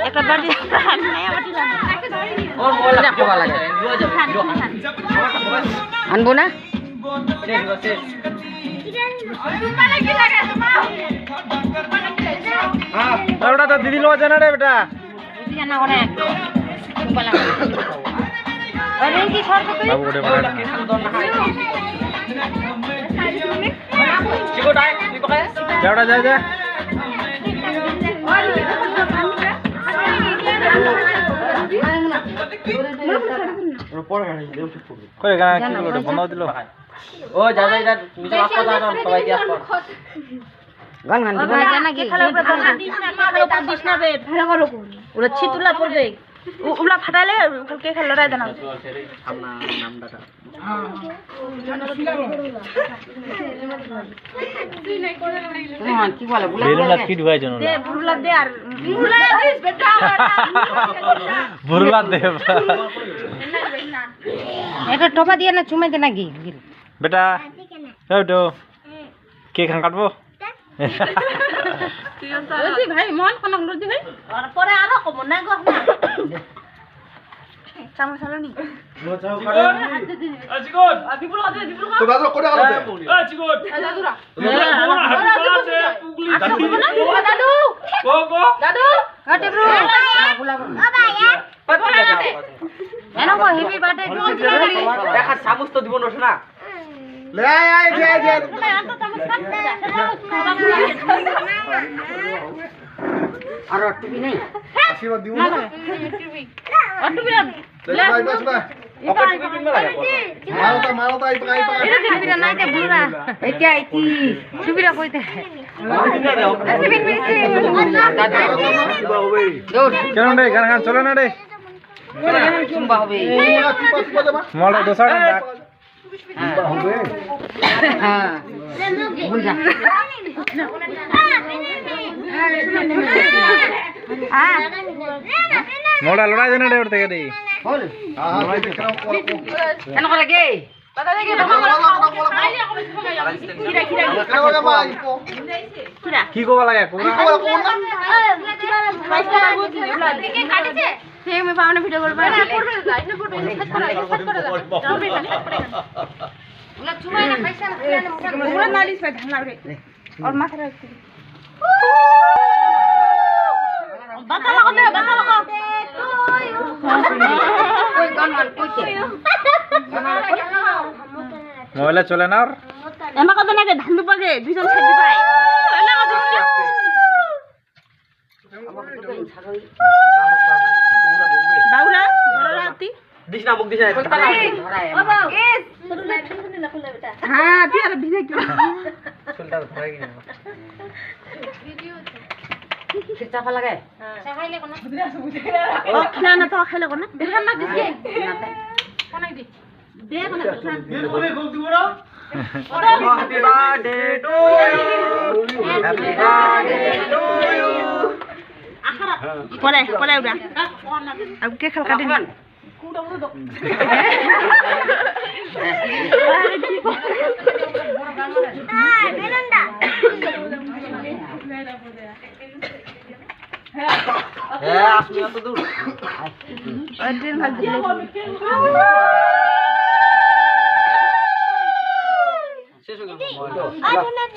একটা বাটি আনবো না ওটা তো দিদি লোয়া জানা রে বেটা বাবু ওটা বড় যাওটা যায় যা কই গানা কি হলো বন্ধ দিল ও যা যা এটা নিচে আসো যা সবাই কি আসো গান গান দিব না জানা কি খেলার উপরে দিস না দিস না বে ভালো করো ওরা ছিতুলা পড়বে উলা ফাটালে কালকে খেলাটা দেনা নামটা কি বলে বেরুলা কি ঢুকাই জানো দে বুরুলা দে আর বুরুলা দিস বেটা বুরুলা দে এটা টোপা দিয়ে না চুমে দে না কি বেটা তো কে খান কাটবো ওই ভাই মন কোন লজি ভাই আর পরে আরো কম না গো চামচ হলো নি চিকন বিপুল দে বিপুল তো দাদা কোটা গেল দে চিকন দাদুরা দাদু দাদু হাটে ব্রো বাবা এনো কো হেভি বাটে দেখা চামচ তো দিব না ले आए जे जे আর টুপি নেই आशीर्वाद दियो ना অটুবি না ले भाई बस ना मारो तो आई पकाई এটা টুপিরা নাই তে বুড়া এটা আইতি টুপিরা কইতে কেন রে গান গান চলে না রে চুম্বা হবে মোলা দোসাড় ডাক হ্যাঁ ভুল যা মোলা লড়াই জানা রে ওর থেকে রে বল हां भाई देख रहा हूं কেন করে গে দাদা দেখে খিরা খিরা क्या भाई को খিরা কি কোবা লাগে কোনা को ना পয়সা লাগবে দেখে কাটিছে হে আমি পাওনা ভিডিও করব না করবে না এটা করবে ওলা চুমাই না পয়সা না ওগুলো নালিশ ভাই ধান লাগবে আর মাথা রাখছি বাতা লাগো দে বাতা লাগো কই গান গান কইতে মোবাইলে চলে না আর এমা কত নাকি ধান দুপাগে দুইজন ছাড়ি পায় এলা কত বাউরা বড় রাতি দিস না মুখ দিস না বাবা এস হ্যাঁ তুই আর ভিজে কি চলটা ধরে গিয়ে চাপা লাগে না না তো খাইলে কোন দেখান না দিছে কোন দি দে কোন happy birthday to you happy birthday to you আখরা পরে পরে উড়া আর কে খাল কাটি হ্যাঁ আসমি অত দূর ট্রেন ভাল দিলে শেষ হয়ে গেল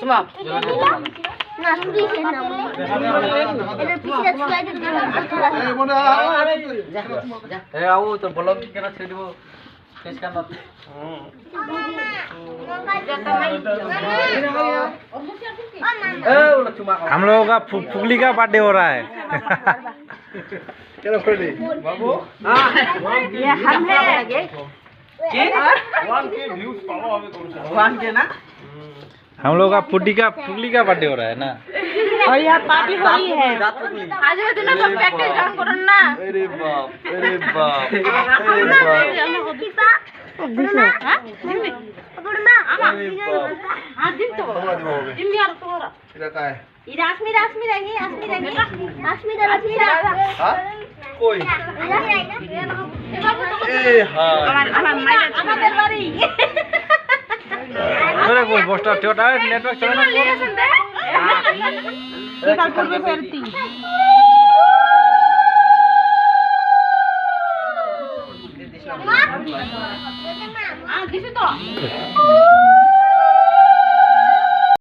চুমা ए बोला এ আও তো ব্লগ কেন ছেড়ে দিব শেষ কেন ए ওলা চুমা हम लोगों का फुगली का बर्थडे हो रहा है क्या कर दी বাবু हां ये हम है কি 1k व्यूज पावा हमें कौन सा 1k ना हम लोगों का फुगली का बर्थडे हो रहा है ना और यहाँ पार्टी हो रही है रात को आज भी दिन तो प्रैक्टिस डाउन करो ना अरे बाप अरे बाप এটা काय हां कोई ए हां আমাদের বাড়ি अरे कोई पोस्टर छोटा नेटवर्क चला ना কাল করবে ফেরতি দিস না।